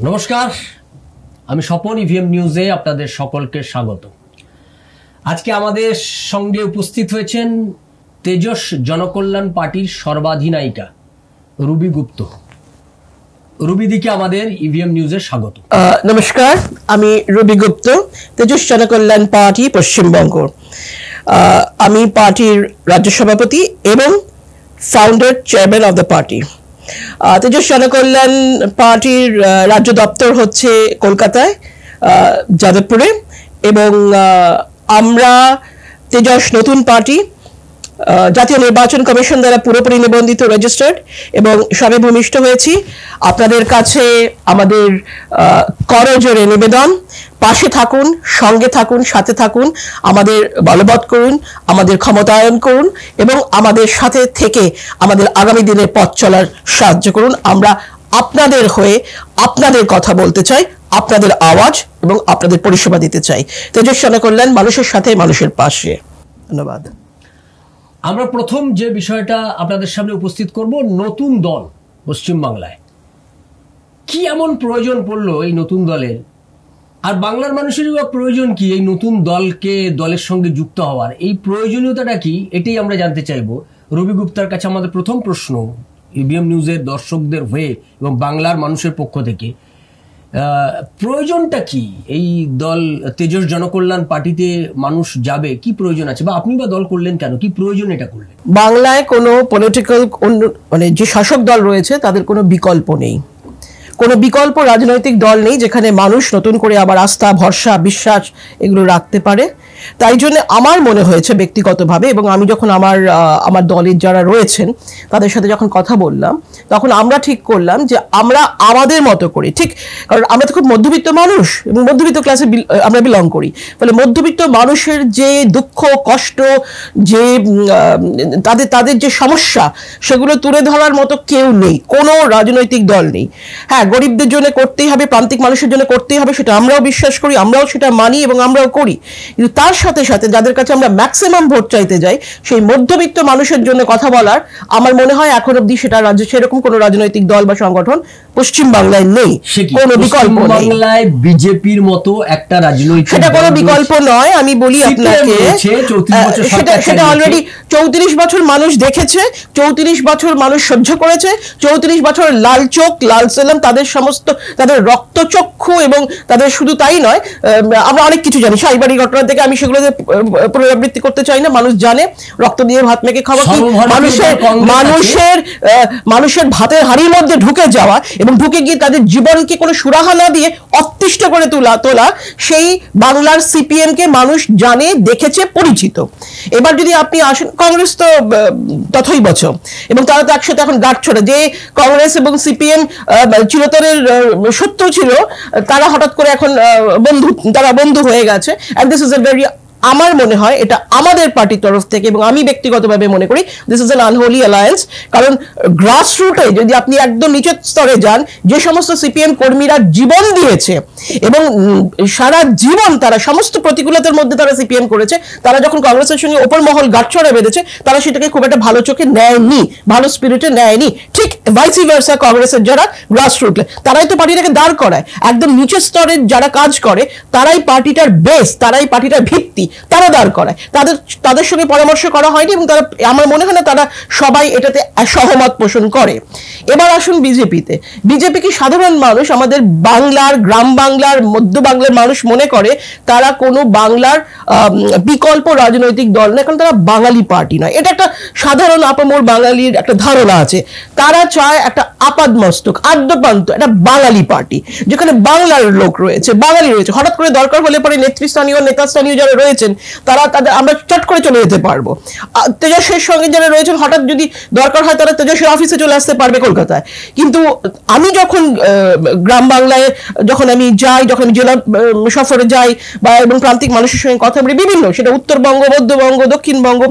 নমস্কার, আমি স্বপন ইভিএম নিউজে আপনাদের সকলকে স্বাগত। আজকে আমাদের সঙ্গে উপস্থিত হয়েছেন তেজস জনকল্যাণ পার্টির সর্বাধিনায়িকা রুবি গুপ্ত। রুবিদিকে আমাদের ইভিএম নিউজে স্বাগত। নমস্কার, আমি রুবি গুপ্ত, তেজস জনকল্যাণ পার্টি পশ্চিমবঙ্গ। আমি পার্টির রাজ্য সভাপতি এবং founder chairman of the party. Tejas Janakalyan পার্টির রাজ্য দপ্তর হচ্ছে কলকাতায়, যাদবপুরে, এবং আমরা তেজস নতুন পার্টি জাতীয় নির্বাচন কমিশন দ্বারা পুরোপুরি নিবন্ধিত, রেজিস্টার্ড এবং সবে ভূমিষ্ঠ হয়েছি। আপনাদের কাছে আমাদের করজোড়ে নিবেদন, পাশে থাকুন, সঙ্গে থাকুন, সাথে থাকুন, আমাদের বলবৎ করুন, আমাদের ক্ষমতায়ন করুন এবং আমাদের সাথে থেকে আমাদের আগামী দিনের পথ চলার সাহায্য করুন। আমরা আপনাদের হয়ে আপনাদের কথা বলতে চাই, আপনাদের আওয়াজ এবং আপনাদের পরিষেবা দিতে চাই। তেজস জনকল্যাণ, মানুষের সাথে, মানুষের পাশে। ধন্যবাদ। আমরা প্রথম যে বিষয়টা আপনাদের সামনে উপস্থিত করব, নতুন দল পশ্চিমবাংলায় কি এমন প্রয়োজন পড়লো এই নতুন দলের, আর বাংলার মানুষেরই বা প্রয়োজন কি এই নতুন দলের সঙ্গে যুক্ত হওয়ার, এই প্রয়োজনীয়তাটা কি, এটাই আমরা জানতে চাইবো রবি গুপ্তার কাছে। আমাদের প্রথম প্রশ্ন ইভিএম নিউজের দর্শকদের হয়ে এবং বাংলার মানুষের পক্ষ থেকে, প্রয়োজনটা কি? এই দল তেজস জনকল্যাণ পার্টিতে মানুষ যাবে, কি প্রয়োজন আছে, বা আপনি বা দল করলেন কেন, কি প্রয়োজন এটা করলেন? বাংলায় কোনো পলিটিক্যাল যে শাসক দল রয়েছে তাদের কোনো বিকল্প নেই, কোনো বিকল্প রাজনৈতিক দল নেই যেখানে মানুষ নতুন করে আবার আস্থা, ভরসা, বিশ্বাস এগুলো রাখতে পারে। তাই জন্য আমার মনে হয়েছে ব্যক্তিগতভাবে, এবং আমি যখন আমার দলের যারা রয়েছেন তাদের সাথে যখন কথা বললাম, তখন আমরা ঠিক করলাম যে আমরা আমাদের মতো করি, ঠিক, কারণ আমরা তো খুব মধ্যবিত্ত মানুষ এবং মধ্যবিত্ত ক্লাসে আমরা বিলং করি, ফলে মধ্যবিত্ত মানুষের যে দুঃখ, কষ্ট, যে তাদের যে সমস্যা, সেগুলো তুলে ধরার মতো কেউ নেই, কোনো রাজনৈতিক দল নেই। হ্যাঁ, গরিবদের জন্য করতেই হবে, প্রান্তিক মানুষের জন্য করতেই হবে, সেটা আমরাও বিশ্বাস করি, আমরাও সেটা মানি এবং আমরাও করি। কিন্তু তার সাথে সাথে যাদের কাছে আমরা ম্যাক্সিমাম ভোট চাইতে যাই, সেই মধ্যবিত্ত মানুষের জন্য কথা বলার আমার মনে হয় এখন অব্দি সেটা সেরকম কোনো রাজনৈতিক দল বা সংগঠন পশ্চিমবাংলায় নেই, কোনো বিকল্প নেই। বাংলায় বিজেপির মতো একটা রাজনৈতিক, সেটা কোনো বিকল্প নয়। আমি বলি আপনাকে, সেটা অলরেডি 34 বছর মানুষ দেখেছে, 34 বছর মানুষ সহ্য করেছে, 34 বছর লাল চোখ, লাল সেলাম, তাদের রক্তচক্ষু, এবং তাদের শুধু তাই নয়, আমরা অনেক কিছু জানি সাইবারি ঘটনা থেকে, আমি সেগুলোতে পুনরাবৃত্তি করতে চাই না। মানুষ জানে রক্ত দিয়ে ভাত মেখে খাওয়া কি, মানুষের ভাতের হাড়ির মধ্যে ঢুকে যাওয়া এবং ঢুকে গিয়ে তাদের জীবনকে কোনো সুরাহা না দিয়ে অতিষ্ঠ করে তোলা, সেই বাংলার সিপিএম কে মানুষ জানে, দেখেছে, পরিচিত। এবার যদি আপনি আসেন, কংগ্রেস তো তথই বচ, এবং তারা তো একসাথে এখন গাঁট ছড়ে, যে কংগ্রেস এবং সিপিএম চিরতরের শত্রু ছিল, তারা হঠাৎ করে এখন বন্ধু হয়ে গেছে। And this is a very, আমার মনে হয় এটা আমাদের পার্টির তরফ থেকে, এবং আমি ব্যক্তিগতভাবে মনে করি this is an unholy alliance. কারণ গ্রাসরুটে যদি আপনি একদম নিচের স্তরে যান, যে সমস্ত সিপিএম কর্মীরা জীবন দিয়েছে এবং সারা জীবন তারা সমস্ত প্রতিকূলতার মধ্যে তারা সিপিএম করেছে, তারা যখন কংগ্রেসের সঙ্গে ওপর মহল গাঁটছড়া বেঁধেছে, তারা সেটাকে খুব একটা ভালো চোখে নেয়নি, ভালো স্পিরিটে নেয়নি। ঠিক ভাইসি ভার্সা, কংগ্রেসের যারা গ্রাসরুটে, তারাই তো পার্টিটাকে দাঁড় করায়। একদম নিচের স্তরের যারা কাজ করে, তারাই পার্টিটার বেস, তারাই পার্টিটার ভিত্তি, তারা দাঁড় করায়। তাদের সঙ্গে পরামর্শ করা হয়নি, এবং তারা, আমার মনে হয় না তারা সবাই এটাতে সহমত পোষণ করে। এবার আসুন বিজেপিতে। বিজেপি কি সাধারণ মানুষ, আমাদের বাংলার, গ্রাম বাংলার, মধ্য বাংলার মানুষ মনে করে তারা কোনো বাংলার বিকল্প রাজনৈতিক দল না, কারণ তারা বাঙালি পার্টি নয়। এটা একটা সাধারণ আপামর বাঙালির একটা ধারণা আছে। তারা চায় একটা আপাদমস্তক, আদ্যপান্ত একটা বাঙালি পার্টি, যেখানে বাংলার লোক রয়েছে, বাঙালি রয়েছে। হঠাৎ করে দরকার হলে পরে নেতাস্থানীয় যারা রয়েছেন, আমরা চট করে চলে যেতে পারবো। তেজসের সঙ্গে যারা রয়েছেন, হঠাৎ যদি দরকার হয় তারা তেজসের অফিসে চলে আসতে পারবে কলকাতায়। কিন্তু আমি যখন গ্রাম বাংলায় যখন আমি যাই, যখন জেলা সফরে যাই, বা এবং প্রান্তিক মানুষের সঙ্গে কথা বলি, বিভিন্ন, সেটা উত্তরবঙ্গ, মধ্যবঙ্গ, দক্ষিণবঙ্গ,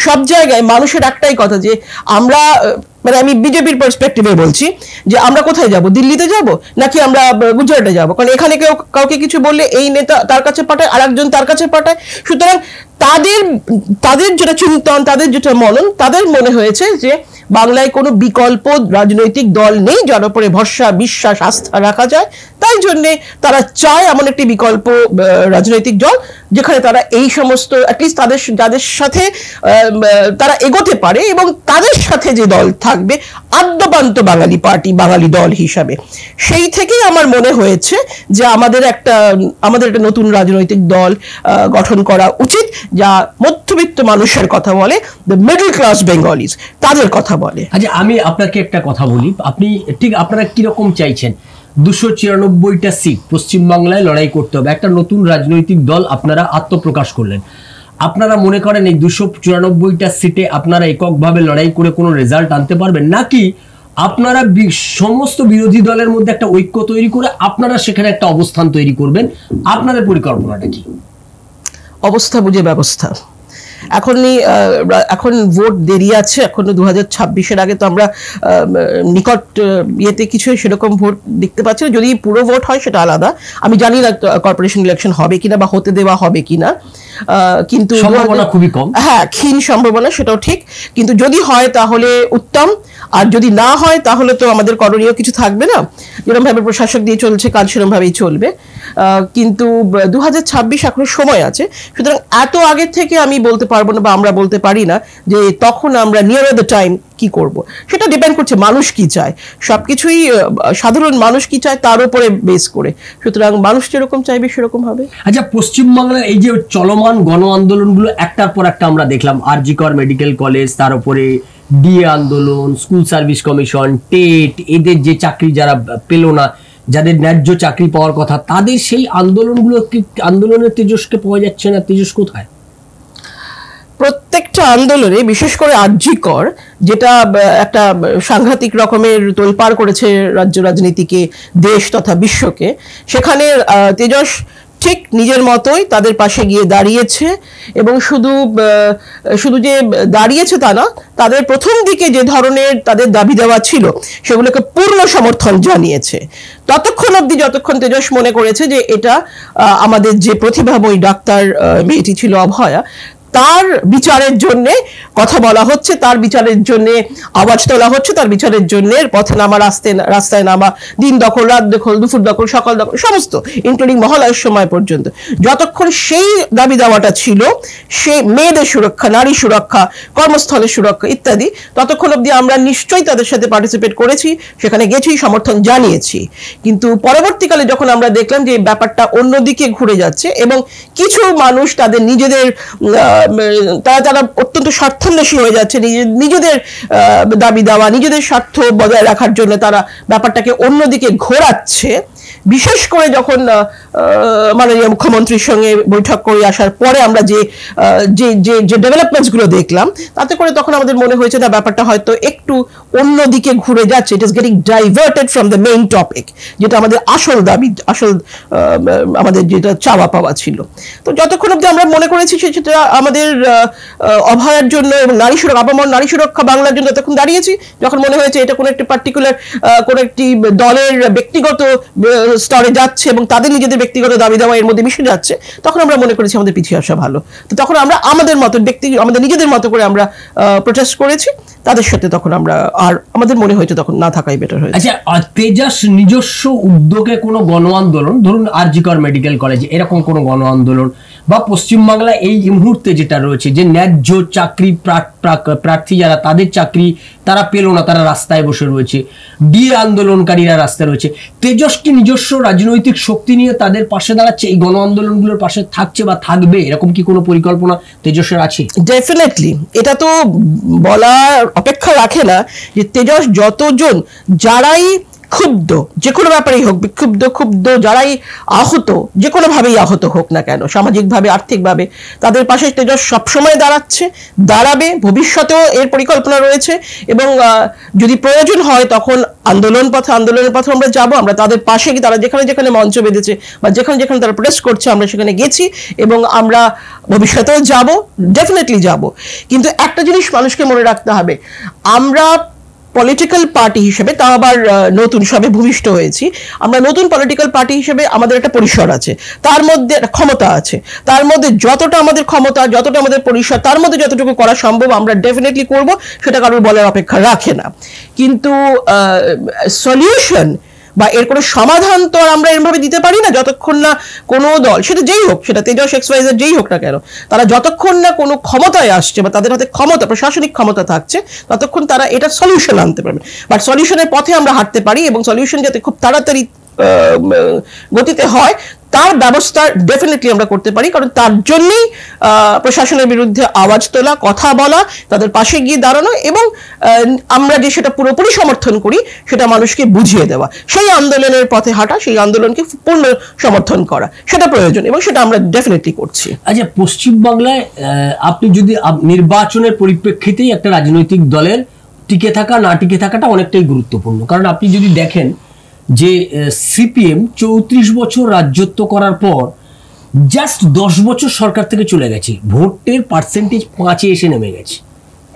সব জায়গায় মানুষের একটাই কথা, যে আমরা, মানে আমি বিজেপির পার্সপেক্টিভে বলছি, যে আমরা কোথায় যাব, দিল্লিতে যাব নাকি আমরা গুজরাটে যাব? কারণ এখানে কেউ কাউকে কিছু বললে এই নেতা তার কাছে পাঠায়, আর একজন তার কাছে পাঠায়। সুতরাং তাদের যেটা চিন্তন, তাদের যেটা মনন, তাদের মনে হয়েছে যে বাংলায় কোনো বিকল্প রাজনৈতিক দল নেই যার উপরে ভরসা, বিশ্বাস, আস্থা রাখা যায়। তাই জন্যে তারা চায় এমন একটি বিকল্প রাজনৈতিক দল যেখানে তারা এই সমস্ত অ্যাটলিস্ট তাদের যাদের সাথে তারা এগোতে পারে এবং তাদের সাথে যে দল থাকবে আদ্যপান্ত বাঙালি পার্টি, বাঙালি দল হিসাবে। সেই থেকেই আমার মনে হয়েছে যে আমাদের একটা নতুন রাজনৈতিক দল গঠন করা উচিত, যা মধ্যবিত্ত মানুষের কথা বলে, দ্য মিডল ক্লাস বেঙ্গলিজ, তাদের কথা বলে। আচ্ছা, আমি আপনাকে একটা কথা বলি, আপনি ঠিক আপনারা কিরকম চাইছেন? 294টা সিট পশ্চিমবাংলায় লড়াই করতে হবে, একটা নতুন রাজনৈতিক দল আপনারা আত্মপ্রকাশ করলেন। আপনারা মনে করেন এই 294টা সিটে আপনারা এককভাবে লড়াই করে কোনো রেজাল্ট আনতে পারবেন, নাকি আপনারা সমস্ত বিরোধী দলের মধ্যে একটা ঐক্য তৈরি করে আপনারা সেখানে একটা অবস্থান তৈরি করবেন? আপনাদের পরিকল্পনাটা কি? অবস্থা বুঝে ব্যবস্থা। এখন ভোট দেরি আছে, এখনো 2026-এর আগে তো আমরা নিকট ইয়েতে কিছু সেরকম ভোট দেখতে পাচ্ছি না। যদি পুরো ভোট হয় সেটা আলাদা, আমি জানি না কর্পোরেশন ইলেকশন হবে কিনা বা হতে দেওয়া হবে কিনা, কিন্তু সম্ভাবনা খুবই কম। হ্যাঁ, ক্ষীণ সম্ভাবনা, সেটাও ঠিক। কিন্তু যদি হয় তাহলে উত্তম, আর যদি না হয় তাহলে তো আমাদের করণীয় কিছু থাকবে না। যেরকমভাবে প্রশাসক দিয়ে চলছে কাজ সেরকমভাবেই চলবে। কিন্তু 2026 এখনো সময় আছে, সুতরাং এত আগের থেকে আমি বলতে পারবো না বা আমরা বলতে পারি না যে তখন আমরা নিয়ার দ্য টাইম কি করব। সেটা ডিপেন্ড করছে মানুষ কি চায়, সবকিছুই সাধারণ মানুষ কি চায় তার উপরে বেস করে। সুতরাং মানুষ যেরকম চাইবে সেরকম হবে। আচ্ছা, পশ্চিমবাংলার এই যে চলমান গণ আন্দোলনগুলো একটার পর একটা আমরা দেখলাম, আরজি কর মেডিকেল কলেজ, তার উপরে ডিএ আন্দোলন, স্কুল সার্ভিস কমিশন, টেট, এদের যে চাকরি যারা পেল না, যাদের ন্যায্য চাকরি পাওয়ার কথা, তাদের সেই আন্দোলনের তেজস্কে পাওয়া যাচ্ছে না। তেজস কোথায়? প্রত্যেকটা আন্দোলনে, বিশেষ করে আরজি কর, যেটা একটা সাংঘাতিক রকমের তোলপাড় করেছে রাজ্য রাজনীতিকে, দেশ তথা বিশ্বকে, সেখানে তেজস ঠিক নিজের মতোই তাদের পাশে গিয়ে দাঁড়িয়েছে। এবং শুধু যে দাঁড়িয়েছে তা না, তাদের প্রথম দিকে যে ধরনের তাদের দাবি দেওয়া ছিল সেগুলোকে পূর্ণ সমর্থন জানিয়েছে, ততক্ষণ অবধি যতক্ষণ তেজস মনে করেছে যে এটা আমাদের যে প্রতিভাময়ী ডাক্তার মেয়েটি ছিল অভয়া, তার বিচারের জন্য কথা বলা হচ্ছে, তার বিচারের জন্য আওয়াজ তোলা হচ্ছে, তার বিচারের জন্য পথে নামা, রাস্তায় নামা, দিন দখল, রাত দখল, দুপুর দখল, সকাল দখল, সমস্ত ইনক্লুডিং মহালয়ের সময় পর্যন্ত, যতক্ষণ সেই দাবি দেওয়াটা ছিল, সে মেয়েদের সুরক্ষা, নারী সুরক্ষা, কর্মস্থলের সুরক্ষা ইত্যাদি, ততক্ষণ অবধি আমরা নিশ্চয়ই তাদের সাথে পার্টিসিপেট করেছি, সেখানে গেছি, সমর্থন জানিয়েছি। কিন্তু পরবর্তীকালে যখন আমরা দেখলাম যে ব্যাপারটা অন্যদিকে ঘুরে যাচ্ছে এবং কিছু মানুষ তাদের নিজেদের তারা অত্যন্ত স্বার্থান্বেষী হয়ে যাচ্ছে, নিজেদের দাবি দেওয়া, নিজেদের স্বার্থ বজায় রাখার জন্য তারা ব্যাপারটাকে অন্যদিকে ঘোরাচ্ছে। বিশেষ করে যখন মাননীয় মুখ্যমন্ত্রীর সঙ্গে বৈঠক করে আসার পরে আমরা যে ডেভেলপমেন্টস গুলো দেখলাম, তাতে করে তখন আমাদের মনে হয়েছে না, ব্যাপারটা হয়তো একটু অন্যদিকে ঘুরে যাচ্ছে। It is getting diverted from the main topic, যেটা আমাদের আসল দাবি, আমাদের যেটা চাওয়া পাওয়া ছিল। তো যতক্ষণ অব্দি আমরা মনে করেছি সেটা আমাদের অভয়ার জন্য এবং নারী সুরক্ষা, আপামর নারী সুরক্ষা বাংলার জন্য তখন দাঁড়িয়েছি। যখন মনে হয়েছে এটা কোনো একটি পার্টিকুলার কোনো একটি দলের ব্যক্তিগত স্তরে যাচ্ছে এবং তাদের নিজেদের ব্যক্তিগত দাবি দেওয়া এর মধ্যে মিশে যাচ্ছে, তখন আমরা মনে করেছি আমাদের পিছিয়ে আসা ভালো। তো তখন আমরা আমাদের নিজেদের মতো করে আমরা প্রোটেস্ট করেছি তাদের সাথে। তখন আমরা আমাদের মনে হয়েছে তখন না থাকাই বেটার হয়েছে। আচ্ছা, তেজস নিজস্ব উদ্যোগে কোনো গণ আন্দোলন, ধরুন আরজি কর মেডিকেল কলেজ, এরকম কোনো গণ আন্দোলন বা পশ্চিমবাংলায় এই মুহূর্তে যেটা রয়েছে যে ন্যায্য চাকরি প্রার্থী যারা, তাদের চাকরি তারা পেল না, তারা রাস্তায় বসে রয়েছে, ডিএ আন্দোলনকারীরা রাস্তায় রয়েছে, তেজস কি নিজস্ব রাজনৈতিক শক্তি নিয়ে তাদের পাশে দাঁড়াচ্ছে, এই গণ আন্দোলনগুলোর পাশে থাকছে বা থাকবে, এরকম কি কোনো পরিকল্পনা তেজসের আছে? ডেফিনেটলি, এটা তো বলার অপেক্ষা রাখে না যে তেজস যতজন যারাই ক্ষুব্ধ, যে কোনো ব্যাপারেই হোক, ক্ষুব্ধ যারাই আহত, যে কোনো ভাবেই আহত হোক না কেন, সামাজিকভাবে, আর্থিকভাবে, তাদের পাশে তেজস সবসময় দাঁড়াবে, ভবিষ্যতেও এর পরিকল্পনা রয়েছে। এবং যদি প্রয়োজন হয় তখন আন্দোলনের পথে আমরা যাব, আমরা তাদের পাশে গিয়ে, তারা যেখানে যেখানে মঞ্চ বেঁধেছে বা যেখানে যেখানে তারা প্রোটেস্ট করছে, আমরা সেখানে গেছি এবং আমরা ভবিষ্যতেও যাব, ডেফিনেটলি যাব। কিন্তু একটা জিনিস মানুষকে মনে রাখতে হবে, আমরা পলিটিক্যাল পার্টি হিসেবে, তা আবার নতুন সবে ভূমিষ্ঠ হয়েছি, আমরা নতুন পলিটিক্যাল পার্টি হিসেবে আমাদের একটা পরিসর আছে, তার মধ্যে একটা ক্ষমতা আছে, তার মধ্যে যতটা আমাদের ক্ষমতা, যতটা আমাদের পরিসর, তার মধ্যে যতটুকু করা সম্ভব আমরা ডেফিনেটলি করব, সেটা কারোর বলার অপেক্ষা রাখে না। কিন্তু সলিউশন বা এর কোনো সমাধান তো আর আমরা এরভাবে দিতে পারি না যতক্ষণ না কোনো দল, সেটা যেই হোক, সেটা তেজস এক্সওয়াইজেড যেই হোক না কেন, তারা যতক্ষণ না কোনো ক্ষমতায় আসছে বা তাদের হাতে ক্ষমতা, প্রশাসনিক ক্ষমতা থাকছে, ততক্ষণ তারা এটা সলিউশন আনতে পারবে। বাট সলিউশনের পথে আমরা হাঁটতে পারি এবং সলিউশন যাতে খুব তাড়াতাড়ি গতিতে হয় তার ব্যবস্থা ডেফিনেটলি আমরা করতে পারি, কারণ তার জন্যই প্রশাসনের বিরুদ্ধে আওয়াজ তোলা, কথা বলা, তাদের পাশে গিয়ে দাঁড়ানো এবং আমরা যে সেটা পুরোপুরি সমর্থন করি সেটা মানুষকে বুঝিয়ে দেওয়া, সেই আন্দোলনের পথে হাঁটা, সেই আন্দোলনকে পূর্ণ সমর্থন করা, সেটা প্রয়োজন এবং সেটা আমরা ডেফিনেটলি করছি। আচ্ছা, পশ্চিমবাংলায় আপনি যদি নির্বাচনের পরিপ্রেক্ষিতেই একটা রাজনৈতিক দলের টিকে থাকা না টিকে থাকাটা অনেকটাই গুরুত্বপূর্ণ, কারণ আপনি যদি দেখেন যে সিপিএম 34 বছর রাজত্ব করার পর জাস্ট 10 বছর সরকার থেকে চলে গেছে, ভোটের পার্সেন্টেজ 5-এ এসে নেমে গেছে,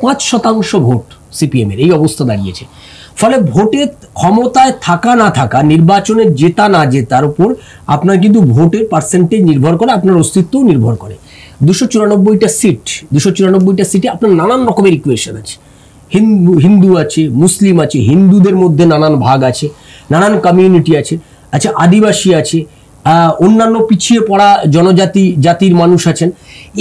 5% ভোট সিপিএম এর এই অবস্থা দাঁড়িয়েছে। ফলে ভোটে ক্ষমতায় থাকা না থাকা, নির্বাচনে জেতা না জেতার উপর আপনার কিন্তু ভোটের পার্সেন্টেজ নির্ভর করে, আপনার অস্তিত্বও নির্ভর করে। 294টা সিটে আপনার নানান রকমের ইকুয়েশন আছে, হিন্দু আছে, মুসলিম আছে, হিন্দুদের মধ্যে নানান ভাগ আছে, নানান কমিউনিটি আছে, আচ্ছা আদিবাসী আছে, অন্যান্য পিছিয়ে পড়া জাতির মানুষ আছেন।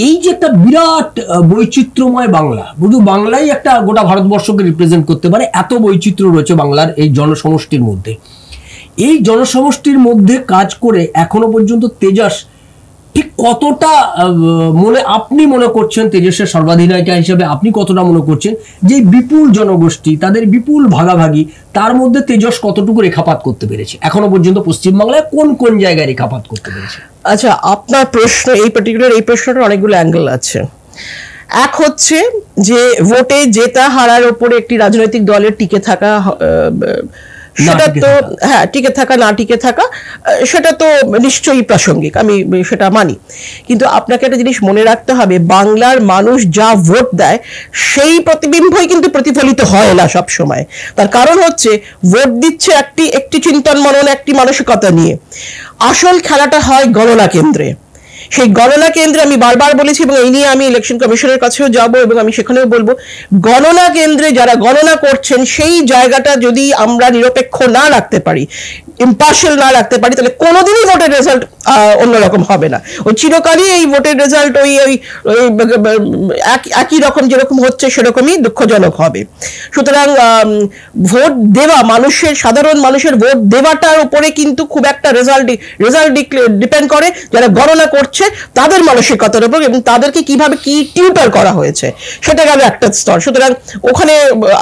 এই যে একটা বিরাট বৈচিত্র্যময় বাংলা, শুধু বাংলাই একটা গোটা ভারতবর্ষকে রিপ্রেজেন্ট করতে পারে, এত বৈচিত্র্য রয়েছে বাংলার এই জনসমষ্টির মধ্যে। এই জনসমষ্টির মধ্যে কাজ করে এখনো পর্যন্ত তেজস ঠিক কতটা আপনি মনে করছেন, তেজসের সর্বাধিনায়িকা হিসেবে আপনি কতটা মনে করছেন যে বিপুল জনগোষ্ঠী, তাদের বিপুল ভাগাভাগি, তার মধ্যে তেজস কতটুকু রেখাপাত করতে পেরেছে এখনো পর্যন্ত পশ্চিমবাংলায়, কোন কোন জায়গায় রেখাপাত করতে পেরেছে? আচ্ছা, আপনার প্রশ্ন এই প্রশ্নটার অনেকগুলো অ্যাঙ্গেল আছে। এক হচ্ছে যে ভোটে জেতা হারার উপরে একটি রাজনৈতিক দলের টিকে থাকা, সেটা তো হ্যাঁ, টিকে থাকা না টিকে থাকা সেটা তো নিশ্চয়ই প্রাসঙ্গিক, আমি সেটা মানি। কিন্তু আপনাকে একটা জিনিস মনে রাখতে হবে, বাংলার মানুষ যা ভোট দেয় সেই প্রতিবিম্বই কিন্তু প্রতিফলিত হয় না সব সময়। তার কারণ হচ্ছে ভোট দিচ্ছে একটি চিন্তন মনন, একটি মানসিকতা নিয়ে। আসল খেলাটা হয় গণনা কেন্দ্রে। সেই গণনা কেন্দ্রে আমি বারবার বলেছি এবং এই নিয়ে আমি ইলেকশন কমিশনের কাছেও যাব এবং আমি সেখানেও বলবো, গণনা কেন্দ্রে যারা গণনা করছেন সেই জায়গাটা যদি আমরা নিরপেক্ষ না রাখতে পারি, ইম্পার্শিয়াল না রাখতে পারি, তাহলে কোনোদিনই ভোটের রেজাল্ট অন্যরকম হবে না। ওই চিরকালই এই ভোটের রেজাল্ট ওই একই রকম, যেরকম হচ্ছে সেরকমই দুঃখজনক হবে। সুতরাং ভোট দেওয়া, সাধারণ মানুষের ভোট দেওয়াটার উপরে কিন্তু খুব একটা রেজাল্ট ডিপেন্ড করে যারা গণনা করছে তাদের মানসিকতার উপর এবং তাদেরকে কিভাবে কি টিউটার করা হয়েছে, সেটা গেল একটা স্তর। সুতরাং ওখানে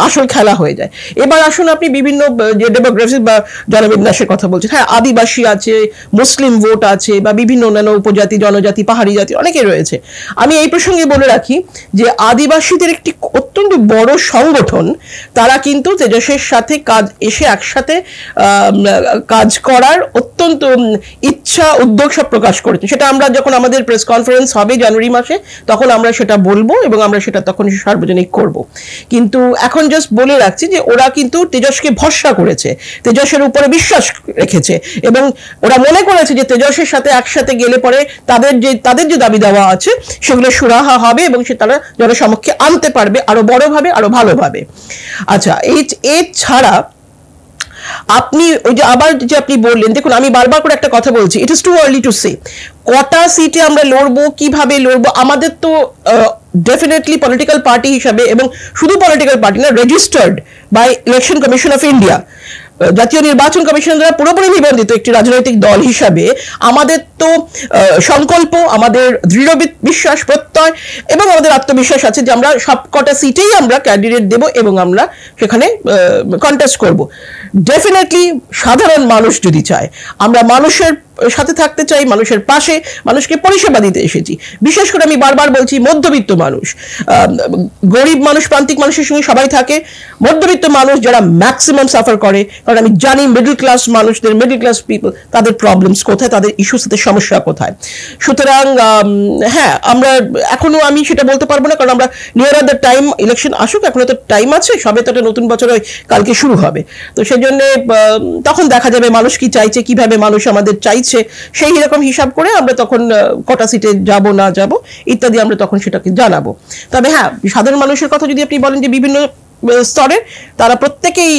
আসল খেলা হয়ে যায়। এবার আসুন, আপনি বিভিন্ন যে ডেমোগ্রাফি বা জনবিন্যাসের কথা বলছেন, হ্যাঁ আদিবাসী আছে, মুসলিম ভোট আছে, বা বিভিন্ন অন্যান্য উপজাতি, জনজাতি, পাহাড়ি জাতি অনেকে রয়েছে। আমি এই প্রসঙ্গে বলে রাখি যে আদিবাসীদের একটি অত্যন্ত বড় সংগঠন, তারা কিন্তু তেজসের সাথে একসাথে কাজ করার অত্যন্ত ইচ্ছা, উদ্যোগ সব প্রকাশ করেছে। সেটা আমরা যখন আমাদের প্রেস কনফারেন্স হবে জানুয়ারি মাসে, তখন আমরা সেটা বলবো এবং আমরা সেটা তখন সার্বজনিক করব। কিন্তু এখন জাস্ট বলে রাখছি যে ওরা কিন্তু তেজসকে ভরসা করেছে, তেজসের উপরে বিশ্বাস রেখেছে এবং ওরা মনে করেছে যে তেজসের সাথে একসাথে গেলে পরে তাদের যে দাবি দেওয়া আছে সেগুলো সুরাহা হবে এবং সে তারা জনসমক্ষে আনতে পারবে আরো বড়ভাবে, আরো ভালোভাবে। আচ্ছা, এই ছাড়া আপনি ওই যে আবার যে আপনি বললেন, দেখুন আমি বারবার করে একটা কথা বলছি, it is too early to say কটা সিটে আমরা লড়বো, কিভাবে লড়বো। আমাদের তো ডেফিনেটলি পলিটিক্যাল পার্টি হিসাবে, এবং শুধু পলিটিক্যাল পার্টি না, registered by election commission of India, জাতীয় নির্বাচন কমিশন দ্বারা পুরোপুরি নিবন্ধিত একটি রাজনৈতিক দল হিসাবে আমাদের তো সংকল্প, আমাদের দৃঢ় বিশ্বাস, প্রত্যয় এবং আমাদের আত্মবিশ্বাস আছে যে আমরা সবকটা সিটেই আমরা ক্যান্ডিডেট দেব এবং আমরা সেখানে কন্টেস্ট করব। ডেফিনেটলি সাধারণ মানুষ যদি চায়, আমরা মানুষের সাথে থাকতে চাই, মানুষের পাশে, মানুষকে পরিষেবা দিতে এসেছি। বিশেষ করে আমি বারবার বলছি, মধ্যবিত্ত মানুষ, গরিব মানুষ, প্রান্তিক মানুষের সঙ্গে সবাই থাকে। মধ্যবিত্ত মানুষ যারা ম্যাক্সিমাম সাফার করে, কারণ আমি জানি মিডল ক্লাস মানুষদের, মিডল ক্লাস পিপল, তাদের প্রবলেমস কোথায়, তাদের ইস্যুস, তাদের সমস্যা কোথায়। সুতরাং হ্যাঁ, আমরা এখনো আমি সেটা বলতে পারবো না, কারণ আমরা নিয়ার দ্য টাইম, ইলেকশন আসুক, এখনো তো টাইম আছে, সবে তো একটা নতুন বছর কালকে শুরু হবে। তো সেই জন্য তখন দেখা যাবে মানুষ কি চাইছে, কিভাবে মানুষ আমাদের চাইছে, সেই রকম হিসাব করে আমরা তখন কটা সিটে যাব না যাব ইত্যাদি আমরা তখন সেটাকে জানাবো। তবে হ্যাঁ, সাধারণ মানুষের কথা যদি আপনি বলেন যে বিভিন্ন স্তরে তারা প্রত্যেকেই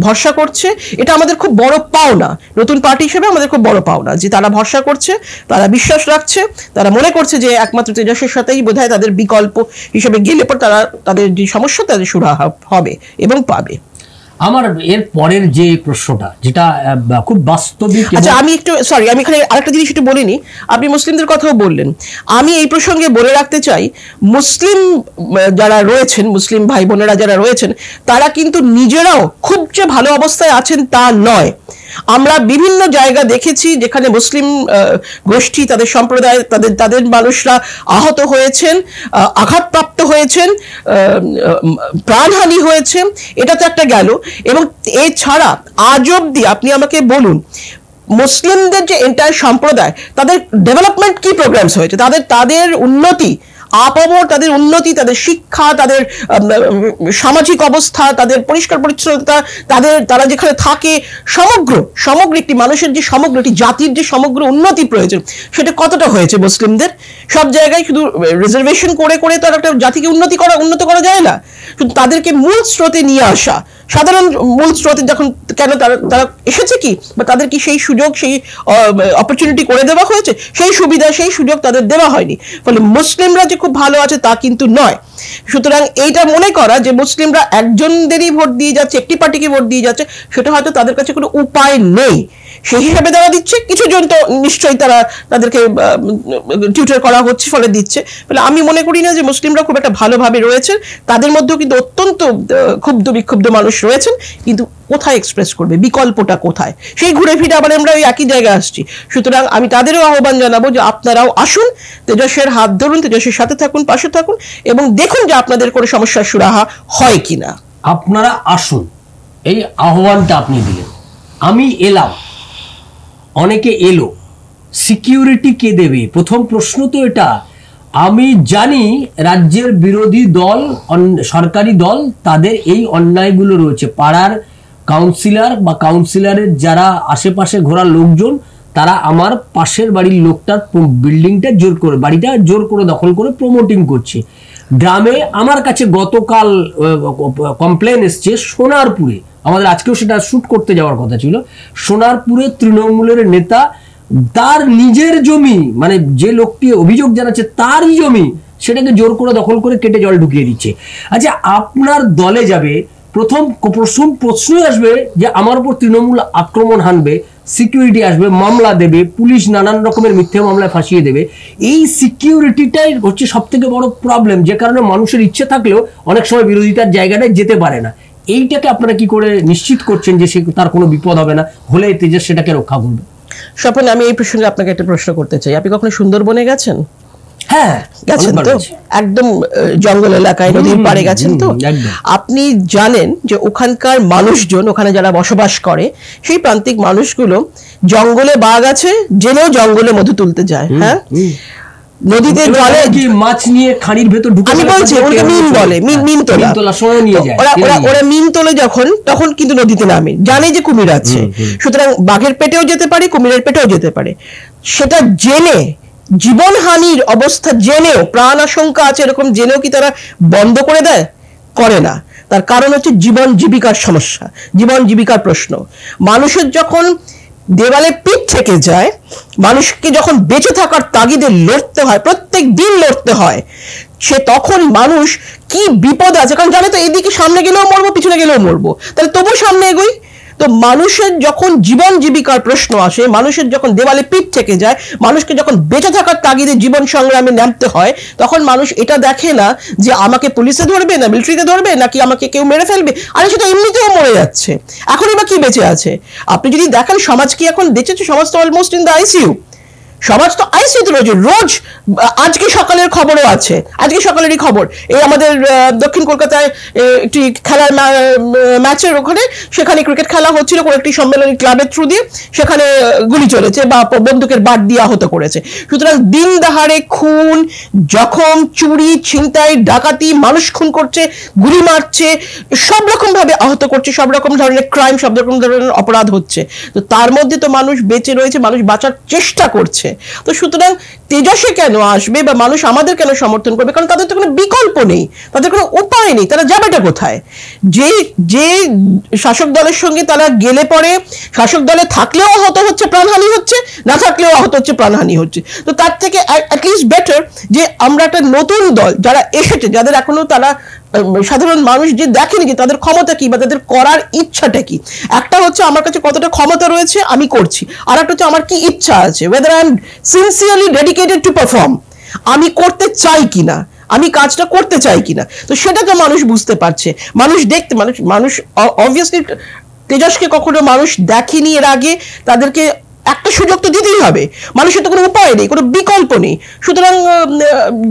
ভরসা করছে। এটা আমাদের খুব বড় পাওনা, নতুন পার্টি হিসেবে আমাদের খুব বড় পাওনা যে তারা ভরসা করছে, তারা বিশ্বাস রাখছে, তারা মনে করছে যে একমাত্র তেজসের সাথেই বোধহয় তাদের বিকল্প হিসেবে গেলে পর তারা তাদের যে সমস্যা তাদের সুরাহা হবে এবং পাবে। আমার এর পরের যে প্রশ্নটা যেটা খুব বাস্তবিক, আচ্ছা আমি একটু সরি, আমি এখানে আরেকটা জিনিস একটু বলিনি, আপনি মুসলিমদের কথাও বললেন, আমি এই প্রসঙ্গে বলে রাখতে চাই মুসলিম যারা রয়েছেন, মুসলিম ভাই বোনেরা যারা রয়েছেন, তারা কিন্তু নিজেরাও খুব যে ভালো অবস্থায় আছেন তা নয়। আমরা বিভিন্ন জায়গা দেখেছি যেখানে মুসলিম গোষ্ঠী, তাদের সম্প্রদায়, তাদের মানুষরা আহত হয়েছেন, আঘাতপ্রাপ্ত হয়েছেন, প্রাণহানি হয়েছে, এটা তো একটা গেল। এবং এছাড়া আজ অব্দি আপনি আমাকে বলুন মুসলিমদের যে এন্টায়ার সম্প্রদায়, তাদের ডেভেলপমেন্ট কি প্রোগ্রামস হয়েছে, তাদের উন্নতি, আপামর তাদের উন্নতি, তাদের শিক্ষা, তাদের সামাজিক অবস্থা, তাদের পরিষ্কার পরিচ্ছন্নতা, তারা যেখানে থাকে, সমগ্র একটি মানুষের যে সমগ্র একটি জাতির যে সমগ্র উন্নতি প্রয়োজন, সেটা কতটা হয়েছে মুসলিমদের? সব জায়গায় শুধু রিজার্ভেশন করে করে তো একটা জাতিকে উন্নত করা যায় না। শুধু তাদেরকে মূল স্রোতে নিয়ে আসা, সাধারণ মূল স্রোতে যখন কেন তারা এসেছে কি, বা তাদের কি সেই সুযোগ, সেই অপরচুনিটি করে দেওয়া হয়েছে, সেই সুবিধা, সেই সুযোগ তাদের দেওয়া হয়নি। ফলে মুসলিমরা যে খুব ভালো আছে তা কিন্তু নয়। সুতরাং এইটা মনে করা যে মুসলিমরা একজনদেরই ভোট দিয়ে যাচ্ছে, একটি পার্টিকে ভোট দিয়ে যাচ্ছে, সেটা হয়তো তাদের কাছে কোনো উপায় নেই। সেই হিসাবে তারা দিচ্ছে, কিছু জন তো নিশ্চয়ই তাদেরকে টিউটর করা হচ্ছে ফলে দিচ্ছে। ফলে আমি মনে করি না যে মুসলিমরা খুব একটা ভালোভাবে রয়েছে, তাদের মধ্যেও কিন্তু অত্যন্ত ক্ষুব্ধ বিক্ষুব্ধ মানুষ রয়েছেন, কিন্তু কোথায় এক্সপ্রেস করবে, বিকল্পটা কোথায়, সেই ঘুরে ফিরে আবার আমরা ওই একই জায়গায় আসছি। সুতরাং আমি তাদেরও আহ্বান জানাবো যে আপনারাও আসুন, তেজসের হাত ধরুন, তেজসের সাথে থাকুন, পাশে থাকুন এবং দেখুন যে আপনাদের কোনো সমস্যার সুরাহা হয় কিনা। আপনারা আসুন, এই আহ্বানটা আপনি দিলেন, আমি এলাম, অনেকে এলো, সিকিউরিটি কে দেবে? প্রথম প্রশ্ন তো এটা। আমি জানি রাজ্যের বিরোধী দল, সরকারি দল, তাদের এই অন্যায়গুলো রয়েছে। পাড়ার কাউন্সিলর বা কাউন্সিলরের যারা আশেপাশে ঘোরা লোকজন, তারা আমার পাশের বাড়ির লোকটার বিল্ডিংটা বাড়িটা জোর করে দখল করে প্রমোটিং করছে। গ্রামে আমার কাছে গতকাল কমপ্লেন এসছে সোনারপুরে, আমাদের আজকেও সেটা শুট করতে যাওয়ার কথা ছিল, সোনারপুরে তৃণমূলের নেতা তার নিজের জমি, মানে যে লোকটি অভিযোগ জানাচ্ছে তারই জমি, সেটাকে জোর করে দখল করে কেটে জল ঢুকিয়ে দিচ্ছে। আচ্ছা, আপনার দলে যাবে, প্রথম প্রশ্নই আসবে যে আমার উপর তৃণমূল আক্রমণ হানবে, সিকিউরিটি আসবে, মামলা দেবে, পুলিশ নানান রকমের মিথ্যে মামলায় ফাঁসিয়ে দেবে। এই সিকিউরিটিটাই হচ্ছে সব থেকে বড় প্রবলেম, যে কারণে মানুষের ইচ্ছে থাকলেও অনেক সময় বিরোধিতার জায়গাটায় যেতে পারে না। এইটাকে আপনারা কি করে নিশ্চিত করছেন যে তার কোনো বিপদ হবে না, হলে তেজস সেটাকে রক্ষা করবে? স্বপন, আমি এই প্রসঙ্গে আপনাকে একটা প্রশ্ন করতে চাই। আপনি কখনো সুন্দরবনে গেছেন? হ্যাঁ, গেছেন তো? একদম জঙ্গল এলাকায়, নদীর পাড়ে গেছেন তো? আপনি জানেন যে ওখানকার মানুষজন, ওখানে যারা বসবাস করে, সেই প্রান্তিক মানুষগুলো জঙ্গলে বাঘ আছে জেনেও জঙ্গলে মধু তুলতে যায়। হ্যাঁ, নদীতে জলে কি মাছ নিয়ে খাড়ির ভেতর ঢুকে, আমি বলছি ওকে মিন বলে, মিন তোলা সময় নিয়ে যায়। ওরা মিন তোলে যখন, তখন কিন্তু নদীতে নামে, জানে যে কুমির আছে। সুতরাং বাঘের পেটেও যেতে পারে, কুমিরের পেটেও যেতে পারে। সেটা জেনে, জীবনহানির অবস্থা জেনেও, প্রাণ আশঙ্কা আছে এরকম জেনেও কি তারা বন্ধ করে দেয়? করে না। তার কারণ হচ্ছে জীবন জীবিকার সমস্যা, জীবন জীবিকার প্রশ্ন। মানুষের যখন দেওয়ালে পিঠ থেকে যায়, মানুষকে যখন বেঁচে থাকার তাগিদে লড়তে হয়, প্রত্যেক দিন লড়তে হয়, সে তখন মানুষ কি বিপদ আছে, কারণ জানে তো এদিকে সামনে গেলেও মরবো, পিছনে গেলেও মরবো, তাহলে তবু সামনে এগোই। তো মানুষের যখন জীবন জীবিকার প্রশ্ন আসে, মানুষের যখন দেওয়ালে পিঠ থেকে যায়, মানুষকে যখন বেঁচে থাকার তাগিদে জীবন সংগ্রামে নামতে হয়, তখন মানুষ এটা দেখে না যে আমাকে পুলিশে ধরবে, না মিলিটারিতে ধরবে, নাকি আমাকে কেউ মেরে ফেলবে। আরে সেটা এমনিতেও মরে যাচ্ছে, এখনই বা কি বেঁচে আছে? আপনি যদি দেখেন সমাজ কি এখন বেঁচেছে, সমাজ তো অলমোস্ট ইন দ্য আইসিইউ। সমাজ তো আইসিইউতে রয়েছে। রোজ আজকে সকালের খবরও আছে, আজকে সকালেরই খবর, এই আমাদের দক্ষিণ কলকাতায় একটি খেলার ম্যাচের ওখানে, সেখানে ক্রিকেট খেলা হচ্ছিল, কোনো একটি সম্মেলনী ক্লাবের থ্রু দিয়ে সেখানে গুলি চলেছে বা বন্দুকের বাট দিয়ে আহত করেছে। সুতরাং দিন দাহাড়ে খুন, জখম, চুরি, ছিনতাই, ডাকাতি, মানুষ খুন করছে, গুলি মারছে, সব রকম ভাবে আহত করছে, সব রকম ধরনের ক্রাইম, সব রকম ধরনের অপরাধ হচ্ছে। তো তার মধ্যে তো মানুষ বেঁচে রয়েছে, মানুষ বাঁচার চেষ্টা করছে। তো সুতরাং তেজসে কেন আসবে বা মানুষ আমাদের কেন সমর্থন করবে? কারণ তাদের তো কোনো বিকল্প নেই, তাদের কোনো উপায় নেই, তারা যাবেটা কোথায়? যে যে শাসক দলের সঙ্গে তারা গেলে পরে শাসক দলে থাকলেও আহত হচ্ছে, প্রাণহানি হচ্ছে, না থাকলেও আহত হচ্ছে, প্রাণহানি হচ্ছে। তো তার থেকে অ্যাটলিস্ট বেটার যে আমরা একটা নতুন দল যারা এসেছে, যাদের এখনো তারা সাধারণ মানুষ যে দেখেনি যে তাদের ক্ষমতা কি বা তাদের করার ইচ্ছাটা কি। একটা হচ্ছে আমার কাছে কতটা ক্ষমতা রয়েছে আমি করছি, আর একটা হচ্ছে আমার কি ইচ্ছা আছে, whether I am sincerely dedicated to perform, আমি করতে চাই কিনা, আমি কাজটা করতে চাই কিনা। তো সেটা তো মানুষ বুঝতে পারছে, মানুষ দেখতে, মানুষ অবভিয়াসলি তেজসকে কখনো মানুষ দেখেনি এর আগে, তাদেরকে একটা সুযোগ তো দিতেই হবে, মানুষের তো কোনো উপায় নেই, কোনো বিকল্প নেই। সুতরাং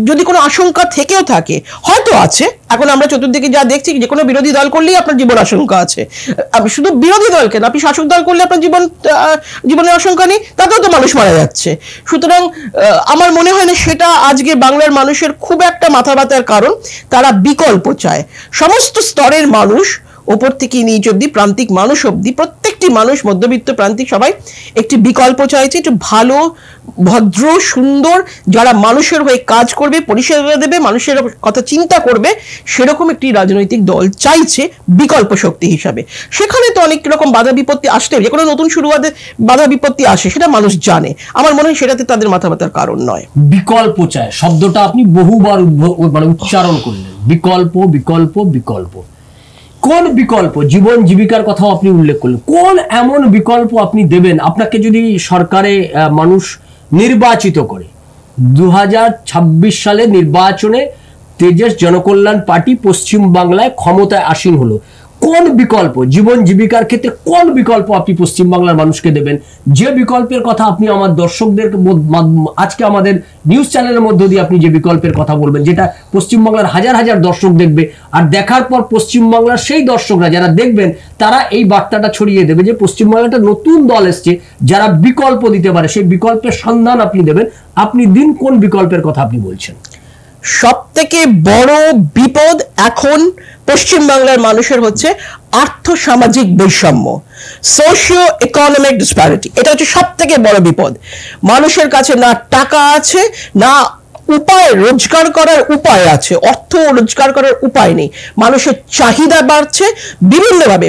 যদি কোনো আশঙ্কা থেকেও থাকে, হয়তো আছে, এখন আমরা চতুর্দিকে যা দেখছি যে কোনো বিরোধী দল করলেই আপনার জীবন আশঙ্কা আছে, শুধু বিরোধী দল কেন, আপনি শাসক দল করলে আপনার জীবনের আশঙ্কা নেই, তাতেও তো মানুষ মারা যাচ্ছে। সুতরাং আমার মনে হয় না সেটা আজকে বাংলার মানুষের খুব একটা মাথা ব্যথার কারণ। তারা বিকল্প চায়, সমস্ত স্তরের মানুষ, ওপর থেকে নিচ অব্দি, প্রান্তিক মানুষ অব্দি, প্রত্যেকটি মানুষ, মধ্যবিত্ত প্রান্তিক সবাই একটি বিকল্প চাইছে, একটু ভালো, ভদ্র, সুন্দর, যারা মানুষের হয়ে কাজ করবে, পরিষেবা দেবে, মানুষের কথা চিন্তা করবে, সেরকম একটি রাজনৈতিক দল চাইছে বিকল্প শক্তি হিসাবে। সেখানে তো অনেক রকম বাধা বিপত্তি আসতে, যে কোনো নতুন শুরুয়াতে বাধা বিপত্তি আসে, সেটা মানুষ জানে। আমার মনে হয় সেটাতে তাদের মাথা ব্যথার কারণ নয়। বিকল্প চায় শব্দটা আপনি বহুবার উচ্চারণ করলেন, বিকল্প বিকল্প বিকল্প। কোন বিকল্প? জীবন জীবিকার কথাও আপনি উল্লেখ করলেন। কোন এমন বিকল্প আপনি দেবেন? আপনাকে যদি সরকারে মানুষ নির্বাচিত করে, 2026 সালে নির্বাচনে তেজস জনকল্যাণ পার্টি পশ্চিম বাংলায় ক্ষমতায় আসীন হলো, কোন বিকল্প, জীবন জীবিকার ক্ষেত্রে কোন বিকল্প আপনি পশ্চিম বাংলার মানুষকে দেবেন? যে বিকল্পের কথা আপনি আমার দর্শকদের আজকে আমাদের নিউজ চ্যানেলের মধ্য দিয়ে আপনি যে বিকল্পের কথা বলবেন, যেটা পশ্চিমবাংলার হাজার হাজার দর্শক দেখবে, আর দেখার পর পশ্চিমবাংলার সেই দর্শকরা যারা দেখবেন তারা এই বার্তাটা ছড়িয়ে দেবে যে পশ্চিমবাংলা একটা নতুন দল এসছে যারা বিকল্প দিতে পারে, সেই বিকল্পের সন্ধান আপনি দেবেন। আপনি দিন, কোন বিকল্পের কথা আপনি বলছেন? সব থেকে বড় বিপদ এখন পশ্চিমবাংলার মানুষের হচ্ছে আর্থ সামাজিক বৈষম্য, সোশিও ইকোনমিক ডিসপ্যারিটি। এটা হচ্ছে সব থেকে বড় বিপদ। মানুষের কাছে না টাকা আছে, না উপায়, রোজগার করার উপায় আছে, অর্থ রোজগার করার উপায় নেই। মানুষের চাহিদা বাড়ছে বিভিন্নভাবে,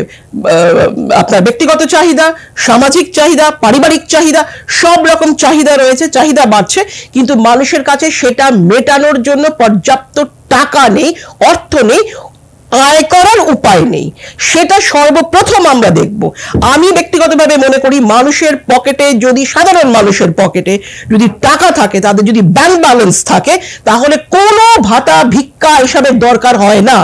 আপনার ব্যক্তিগত চাহিদা, সামাজিক চাহিদা, পারিবারিক চাহিদা, সব রকম চাহিদা রয়েছে, চাহিদা বাড়ছে, কিন্তু মানুষের কাছে সেটা মেটানোর জন্য পর্যাপ্ত টাকা নেই, অর্থ নেই, আয় করার উপায় নেই। সেটা সর্বপ্রথম আমরা দেখব। আমি ব্যক্তিগতভাবে মনে করি মানুষের পকেটে, যদি সাধারণ মানুষের পকেটে যদি টাকা থাকে, তাদের যদি ব্যাংক ব্যালেন্স থাকে, তাহলে কোনো ভাতা ভিক্ষা এসবের দরকার হয় না।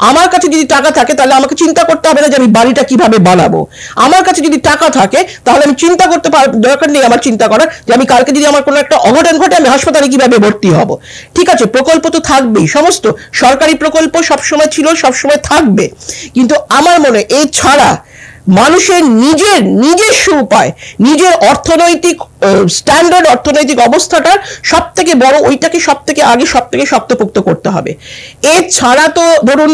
আমার কাছে যদি টাকা থাকে তাহলে আমাকে চিন্তা করতে হবে না যে আমি বাড়িটা কিভাবে বানাবো। আমার কাছে যদি টাকা থাকে তাহলে আমি চিন্তা করতে দরকার নেই আমার চিন্তা করার যে আমি কালকে যদি আমার কোনো একটা অঘটন ঘটে আমি হাসপাতালে কিভাবে ভর্তি হব। ঠিক আছে, প্রকল্প তো থাকবেই, সমস্ত সরকারি প্রকল্প সবসময় ছিল, সবসময় থাকবে, কিন্তু আমার মনে হয় এই ছাড়া মানুষের নিজস্ব উপায়, নিজের অর্থনৈতিক স্ট্যান্ডার্ড, অর্থনৈতিক অবস্থাটার সব থেকে বড়, ওইটাকে সব থেকে আগে, সব থেকে শক্তপোক্ত করতে হবে। এছাড়া তো ধরুন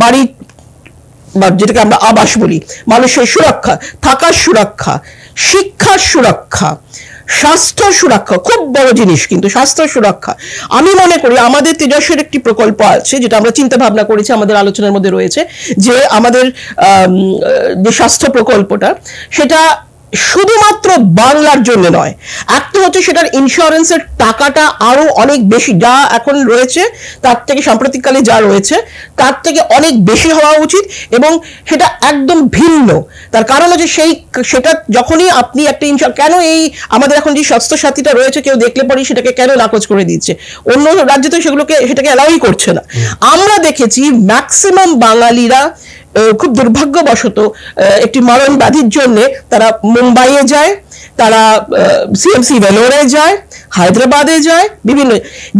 বাড়ি, যেটাকে আমরা আবাস বলি, মানুষের সুরক্ষা, থাকার সুরক্ষা, শিক্ষার সুরক্ষা, স্বাস্থ্য সুরক্ষা খুব বড় জিনিস, কিন্তু স্বাস্থ্য সুরক্ষা আমি মনে করি আমাদের তেজসের একটি প্রকল্প আছে যেটা আমরা চিন্তা ভাবনা করেছি, আমাদের আলোচনার মধ্যে রয়েছে, যে আমাদের যে স্বাস্থ্য প্রকল্পটা, সেটা শুধুমাত্র বাংলার জন্য নয়। একটা হচ্ছে সেটার ইন্স্যুরেন্সের টাকাটা আরো অনেক বেশি, যা এখন রয়েছে তার থেকে, সাম্প্রতিককালে যা রয়েছে তার থেকে অনেক বেশি হওয়া উচিত, এবং সেটা একদম ভিন্ন। তার কারণ হচ্ছে সেটা যখনই আপনি একটা কেন এই আমাদের এখন যে স্বাস্থ্য সাথীটা রয়েছে, কেউ দেখলে পরেই সেটাকে কেন নাকচ করে দিচ্ছে, অন্য রাজ্যে তো সেটাকে অ্যালাউই করছে না। আমরা দেখেছি ম্যাক্সিমাম বাঙালিরা খুব দুর্ভাগ্যবশত একটি মরণ ব্যাধির জন্য তারা মুম্বাইয়ে যায়, তারা সিএমসি ভেলোরে যায়, হায়দ্রাবাদে যায়, বিভিন্ন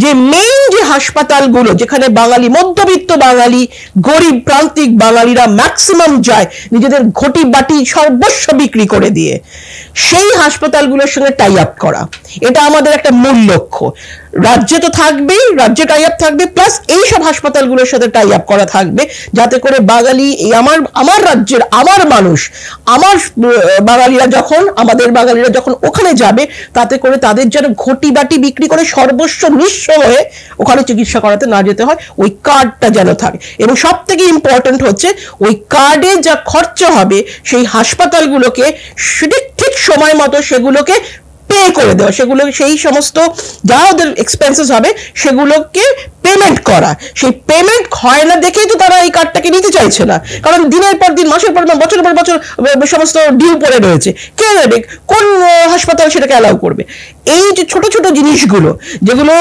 যে মেইন যে হাসপাতালগুলো যেখানে বাঙালি, মধ্যবিত্ত বাঙালি, গরিব প্রান্তিক বাঙালিরা ম্যাক্সিমাম যায় নিজেদের ঘটি বাটি সর্বস্ব বিক্রি করে দিয়ে, সেই হাসপাতালগুলোর সঙ্গে টাই আপ করা, এটা আমাদের একটা মূল লক্ষ্য। রাজ্যে তো থাকবেই, রাজ্যে টাই আপ থাকবে, প্লাস এইসব হাসপাতালগুলোর সাথে টাই আপ করা থাকবে, যাতে করে বাঙালি, এই আমার রাজ্যের আমার মানুষ, আমার বাঙালিরা যখন, আমাদের বাঙালিরা যখন ওখানে যাবে, তাতে করে তাদের যেন ঘটি বাটি বিক্রি করে সর্বস্ব নিঃস্ব হয়ে ওখানে চিকিৎসা করাতে না যেতে হয়, ওই কার্ডটা যেন থাকে। এবং সব থেকে ইম্পর্টেন্ট হচ্ছে ওই কার্ডে যা খরচা হবে সেই হাসপাতালগুলোকে ঠিক সময় মতো সেগুলোকে পে করে দেওয়া, সেগুলো সেই সমস্ত যা ওদের এক্সপেন্সেস হবে সেগুলোকে পেমেন্ট করা। সেই পেমেন্ট হয় না দেখেই তো তারা এই কার্ডটাকে নিতে চাইছে না, কারণ দিনের পর দিন, মাসের পর মাস, বছরের পর বছর সমস্ত ডিউ পড়ে রয়েছে। কে দেবে? কোন হাসপাতাল সেটাকে অ্যালাউ করবে? এই যে ছোট ছোট জিনিসগুলো যেগুলো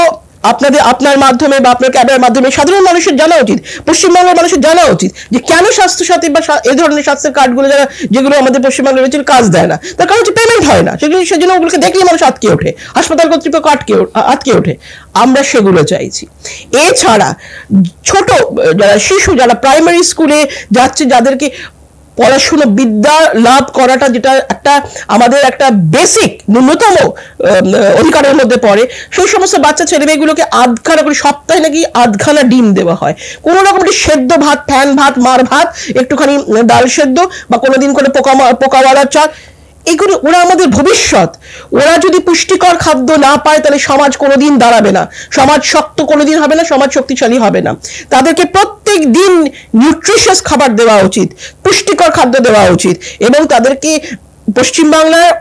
আপনার মাধ্যমে বা আপনার ক্যাবের মাধ্যমে সাধারণ মানুষের জানা উচিত, পশ্চিমবঙ্গের মানুষের জানা উচিত যে কেন স্বাস্থ্যসাথী বা এই ধরনের স্বাস্থ্যের কার্ডগুলো যেগুলো আমাদের পশ্চিমবঙ্গে রয়েছে কাজ দেয় না, তার কারণ হচ্ছে পেমেন্ট হয় না। সেজন্য ওগুলোকে দেখলে মানুষ আটকে ওঠে, হাসপাতাল কর্তৃপক্ষ আটকে ওঠে। আমরা সেগুলো চাইছি। এছাড়া ছোট যারা শিশু, যারা প্রাইমারি স্কুলে যাচ্ছে, যাদেরকে পড়াশুনো বিদ্যা লাভ করাটা যেটা একটা আমাদের একটা বেসিক ন্যূনতম অধিকারের মধ্যে পড়ে, সেই সমস্ত বাচ্চা ছেলে মেয়েগুলোকে আধখানা করে, সপ্তাহে নাকি আধখানা ডিম দেওয়া হয়, কোনো রকম সেদ্ধ ভাত, ফ্যান ভাত, মার ভাত, একটুখানি ডাল সেদ্ধ বা কোনোদিন করে পোকাওয়ালা চাল, এগুলো ওরা আমাদের ভবিষ্যৎ। ওরা যদি পুষ্টিকর খাদ্য না পায় তাহলে সমাজ কোনোদিন দাঁড়াবে না, সমাজ শক্ত কোনোদিন হবে না, সমাজ শক্তিশালী হবে না। তাদেরকে প্রত্যেক দিন নিউট্রিশিয়াস খাবার দেওয়া উচিত, পুষ্টিকর খাদ্য দেওয়া উচিত, এবং তাদেরকে পশ্চিমবাংলার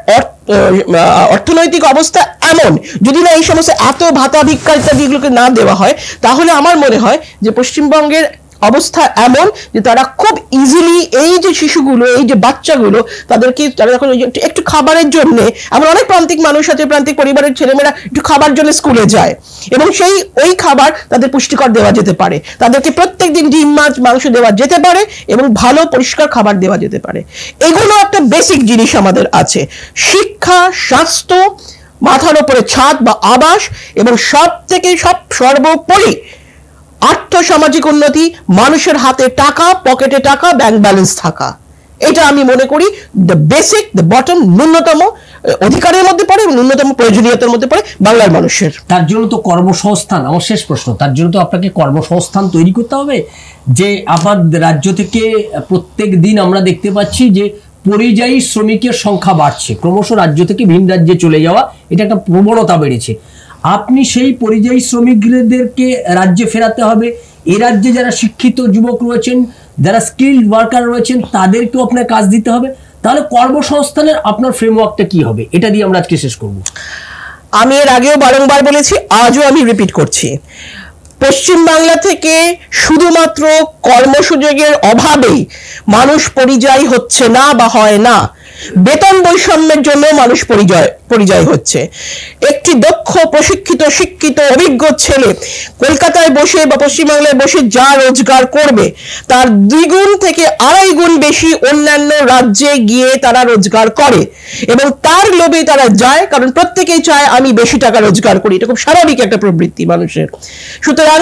অর্থনৈতিক অবস্থা এমন, যদি না এই সমস্ত এত ভাতা ভিক্ষা ইত্যাদিগুলোকে না দেওয়া হয়, তাহলে আমার মনে হয় যে পশ্চিমবঙ্গের অবস্থা এমন যে তারা খুব ইজিলি, এই যে শিশুগুলো, এই যে বাচ্চাগুলো, তাদেরকে তারা যখন একটু খাবারের জন্য, আমার অনেক প্রান্তিক মানুষ আছে, প্রান্তিক পরিবারের ছেলেমেয়েরা একটু খাবার জন্য স্কুলে যায়, এবং ওই খাবার তাদের পুষ্টিকর দেওয়া যেতে পারে, তাদেরকে প্রত্যেকদিন ডিম, মাছ, মাংস দেওয়া যেতে পারে, এবং ভালো পরিষ্কার খাবার দেওয়া যেতে পারে। এগুলো একটা বেসিক জিনিস আমাদের আছে। শিক্ষা, স্বাস্থ্য, মাথার উপরে ছাদ বা আবাস, এবং সর্বোপরি আর্থসামাজিক উন্নতি, মানুষের হাতে টাকা, পকেটে টাকা, ব্যাংক ব্যালেন্স থাকা, এটা আমি মনে করি দ্য বেসিক, দ্য বটম, ন্যূনতম অধিকারের মধ্যে পড়ে, ন্যূনতম প্রয়োজনীয়তার মধ্যে পড়ে বাংলার মানুষের। তার জন্য তো কর্মসংস্থান, আমার শেষ প্রশ্ন, তার জন্য তো আপনাকে কর্মসংস্থান তৈরি করতে হবে। যে আমার রাজ্য থেকে প্রত্যেক দিন আমরা দেখতে পাচ্ছি যে পরিযায়ী শ্রমিকের সংখ্যা বাড়ছে, ক্রমশ রাজ্য থেকে ভিন রাজ্যে চলে যাওয়া, এটা একটা প্রবণতা বেড়েছে। আপনি সেই পরিযায়ী শ্রমিকদেরকে রাজ্যে ফেরাতে হবে। এই রাজ্যে যারা শিক্ষিত যুবক রয়েছেন, যারা স্কিল্ড ওয়ার্কার রয়েছেন, তাদেরকেও আপনার কাজ দিতে হবে। তাহলে কর্মসংস্থানের আপনার ফ্রেমওয়ার্কটা কি হবে? এটা দিয়ে আমরা আজকে শেষ করব। আমি এর আগেও বারংবার বলেছি, আজও আমি রিপিট করছি, পশ্চিমবাংলা থেকে শুধুমাত্র কর্মসুযোগের অভাবেই মানুষ পরিযায়ী হচ্ছে না বা হয় না, বেতন বৈষম্যের জন্য মানুষ পরিযায়ী হচ্ছে। একটি দক্ষ, প্রশিক্ষিত, শিক্ষিত, অভিজ্ঞ ছেলে কলকাতায় বসে বা পশ্চিমবাংলায় বসে যা রোজগার করবে তার 2 গুণ থেকে 2.5 গুণ বেশি অন্যান্য রাজ্যে গিয়ে তারা রোজগার করে, এবং তার লোভে তারা যায়, কারণ প্রত্যেকেই চায় আমি বেশি টাকা রোজগার করি। এটা খুব স্বাভাবিক একটা প্রবৃত্তি মানুষের। সুতরাং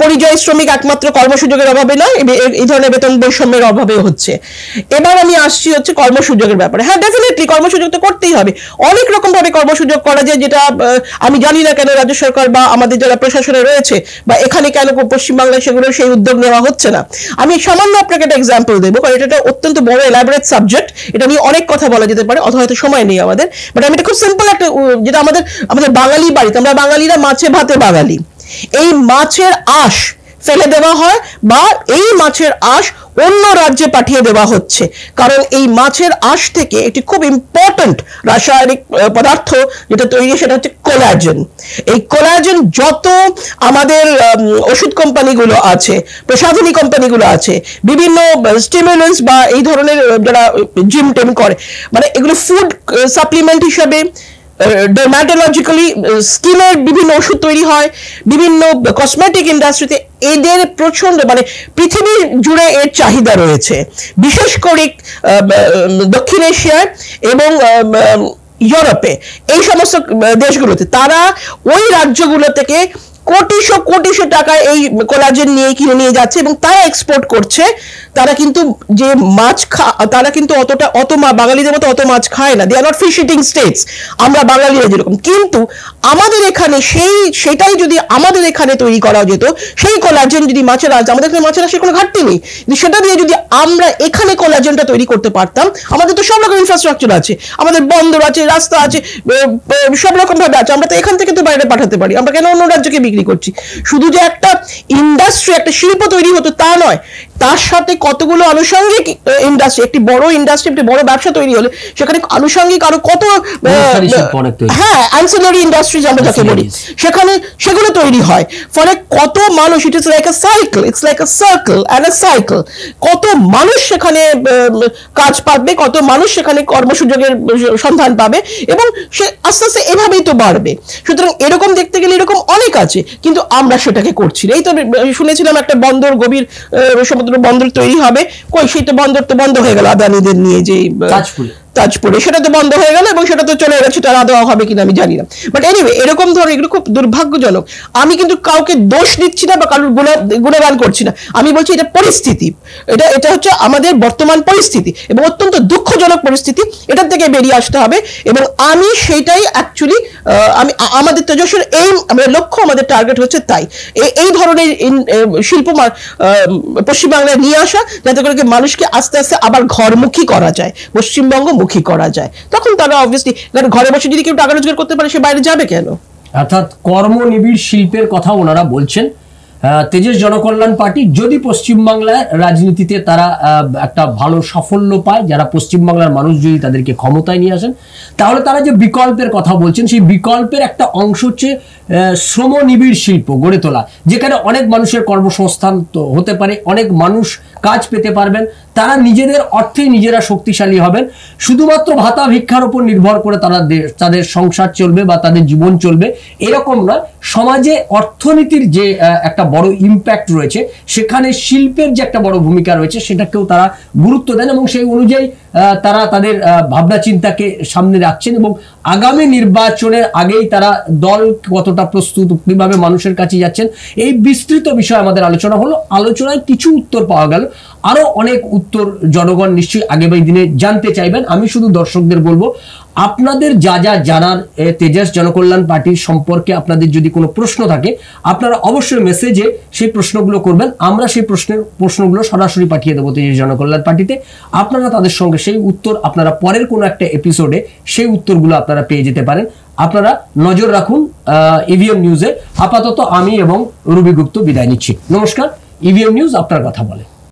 পরিযায়ী শ্রমিক একমাত্র কর্মসুযোগের অভাবে নয়, এই ধরনের বেতন বৈষম্যের অভাবে হচ্ছে। এবার আমি আসছি হচ্ছে কর্মসুযোগের ব্যাপারে। হ্যাঁ, ডেফিনেটলি কর্মসুযোগ তো করতেই হবে। অনেক রকম ভাবে কর্মসুযোগ করা যায়, যেটা আমি জানি না কেন রাজ্য সরকার বা আমাদের যারা প্রশাসনে রয়েছে বা এখানে কেন পশ্চিমবাংলায় সেগুলো সেই উদ্যোগ নেওয়া হচ্ছে না। আমি সামান্য আপনাকে একটা এক্সাম্পল দেবো, কারণ এটা অত্যন্ত বড় এলাবোরেট সাবজেক্ট, এটা নিয়ে অনেক কথা বলা যেতে পারে, অথবা হয়তো সময় নেই আমাদের। বাট আমি এটা খুব সিম্পল একটা, যেটা আমাদের বাঙালি বাড়িতে, আমরা বাঙালিরা মাছে ভাতে বাঙালি, এই মাছের আঁশ ফেলে দেওয়া হয় বা এই মাছের আঁশ অন্য রাজ্যে পাঠিয়ে দেওয়া হচ্ছে, কারণ এই মাছের আঁশ থেকে একটি খুব ইম্পর্টেন্ট রাসায়নিক পদার্থ যেটা তৈরি, সেটা হচ্ছে কোলাজেন। এই কোলাজেন যত আমাদের ওষুধ কোম্পানিগুলো আছে, প্রসাধনী কোম্পানিগুলো আছে, বিভিন্ন স্টিমুলেন্টস বা এই ধরনের যারা জিম টেম করে, মানে এগুলো ফুড সাপ্লিমেন্ট হিসেবে, ডার্মাটোলজিক্যালি স্কিনের বিভিন্ন ওষুধ তৈরি হয়, বিভিন্ন কসমেটিক ইন্ডাস্ট্রিতে এদের প্রচন্ড, মানে পৃথিবী জুড়ে এর চাহিদা রয়েছে, বিশেষ করে দক্ষিণ এশিয়ায় এবং ইউরোপে, এই সমস্ত দেশগুলোতে, তারা ওই রাজ্যগুলো থেকে কোটিশো টাকা এই কোলাজেন নিয়ে কিনে নিয়ে যাচ্ছে এবং তারা এক্সপোর্ট করছে। তারা কিন্তু যে মাছ তারা কিন্তু বাঙালিদের মতো অত মাছ খায় না, they are not fish eating states, আমরা বাঙালিরা যেরকম। কিন্তু আমাদের এখানে সেটাই যদি আমাদের এখানে তৈরি করা যেত, সেই কোলাজেন যদি মাছের আমাদের এখানে মাছের আসে কোনো ঘাটতি নেই, সেটা দিয়ে যদি আমরা এখানে কোলাজেনটা তৈরি করতে পারতাম, আমাদের তো সব রকম ইনফ্রাস্ট্রাকচার আছে, আমাদের বন্দর আছে, রাস্তা আছে, সব রকম ভাবে আছে, আমরা তো এখান থেকে তো বাইরে পাঠাতে পারি, আমরা কেন অন্য রাজ্যকে বিক্রি করছি? শুধু যে একটা ইন্ডাস্ট্রি, একটা শিল্প তৈরি হতো তা নয়, তার সাথে কতগুলো আনুষঙ্গিক ইন্ডাস্ট্রি, একটি বড় ইন্ডাস্ট্রি, একটি বড় ব্যবসা তৈরি হলে সেখানে আনুষঙ্গিক আরো কত অ্যানসিলারি ইন্ডাস্ট্রিজ আমরা যাকে বলি, সেখানে সেগুলো তৈরি হয়। ফলে কত মানুষ, it is like a cycle, it's like a circle and a cycle, কত মানুষ সেখানে কাজ পাবে, কত মানুষ সেখানে কর্মসুযোগের সন্ধান পাবে, এবং সে আস্তে আস্তে এভাবেই তো বাড়বে। সুতরাং এরকম দেখতে গেলে এরকম অনেক আছে, কিন্তু আমরা সেটাকে করছি না। এই তো শুনেছিলাম একটা বন্দর, গভীর সমুদ্র বন্দর তৈরি হবে, কই সেই তো বন্দর তো বন্ধ হয়ে গেল আদানিদের নিয়ে, যে তাজপুরে, সেটা তো বন্ধ হয়ে গেল এবং সেটা তো চলে গেছে, তারা দেওয়া হবে কিনা আমি জানি না। বাট এনিওয়ে, এরকম ধরনের এগুলো খুব দুর্ভাগ্যজনক। আমি কিন্তু কাউকে দোষ দিচ্ছি না বা কারোর গুণগান করছি না, আমি বলছি এটা পরিস্থিতি, এটা হচ্ছে আমাদের বর্তমান পরিস্থিতি এবং অত্যন্ত দুঃখজনক পরিস্থিতি, এটার থেকে বেরিয়ে আসতে হবে। এবং আমি সেটাই অ্যাকচুয়ালি আমাদের তেজস্বীর এইম, আমাদের লক্ষ্য, আমাদের টার্গেট হচ্ছে তাই এই ধরনের শিল্প পশ্চিমবাংলায় নিয়ে আসা, যাতে করে মানুষকে আস্তে আস্তে আবার ঘরমুখী করা যায়, পশ্চিমবঙ্গ মুখী করা যায়। তখন তারা অবভিয়াসলি, ঘরে বসে যদি কেউ টাকা রোজগার করতে পারে, সে বাইরে যাবে কেন? অর্থাৎ কর্মনিবিড় শিল্পের কথা ওনারা বলছেন। তেজস জনকল্যাণ পার্টি যদি পশ্চিমবাংলার রাজনীতিতে তারা একটা ভালো সাফল্য পায়, যারা পশ্চিমবাংলার মানুষ যদি তাদেরকে ক্ষমতায় নিয়ে আসেন, তাহলে তারা যে বিকল্পের কথা বলছেন, সেই বিকল্পের একটা অংশ হচ্ছে শ্রমনিবিড় শিল্প গড়ে তোলা, যেখানে অনেক মানুষের কর্মসংস্থান তো হতে পারে, অনেক মানুষ কাজ পেতে পারবেন, তারা নিজেদের অর্থে নিজেরা শক্তিশালী হবেন। শুধুমাত্র ভাতা ভিক্ষার উপর নির্ভর করে তাদের সংসার চলবে বা তাদের জীবন চলবে এরকম নয়। সমাজে অর্থনীতির যে একটা বড় ইম্প্যাক্ট রয়েছে, সেখানে শিল্পের যে একটা বড় ভূমিকা রয়েছে, সেটাকেও তারা গুরুত্ব দেন এবং সেই অনুযায়ী তারা তাদের ভাবনা চিন্তাকে সামনে রাখছেন। এবং আগামী নির্বাচনের আগেই তারা দল কতটা প্রস্তুত, কিভাবে মানুষের কাছে যাচ্ছেন, এই বিস্তৃত বিষয়ে আমাদের আলোচনা হলো। আলোচনায় কিছু উত্তর পাওয়া গেল, আরো অনেক উত্তর জনগণ নিশ্চয়ই আগামী দিনে জানতে চাইবেন। আমি শুধু দর্শকদের বলবো, আপনাদের যা যা জানার তেজস জনকল্যাণ পার্টির সম্পর্কে আপনাদের যদি কোনো প্রশ্ন থাকে, আপনারা অবশ্যই মেসেজে সেই প্রশ্নগুলো করবেন। আমরা সেই প্রশ্নগুলো সরাসরি পাঠিয়ে দেবো তেজস জনকল্যাণ পার্টিতে। আপনারা তাদের সঙ্গে সেই উত্তর, আপনারা পরের কোনো একটা এপিসোডে সেই উত্তরগুলো আপনারা পেয়ে যেতে পারেন। আপনারা নজর রাখুন ইভিএম নিউজে। আপাতত আমি এবং রুবি গুপ্ত বিদায় নিচ্ছি। নমস্কার। ইভিএম নিউজ আপনার কথা বলে।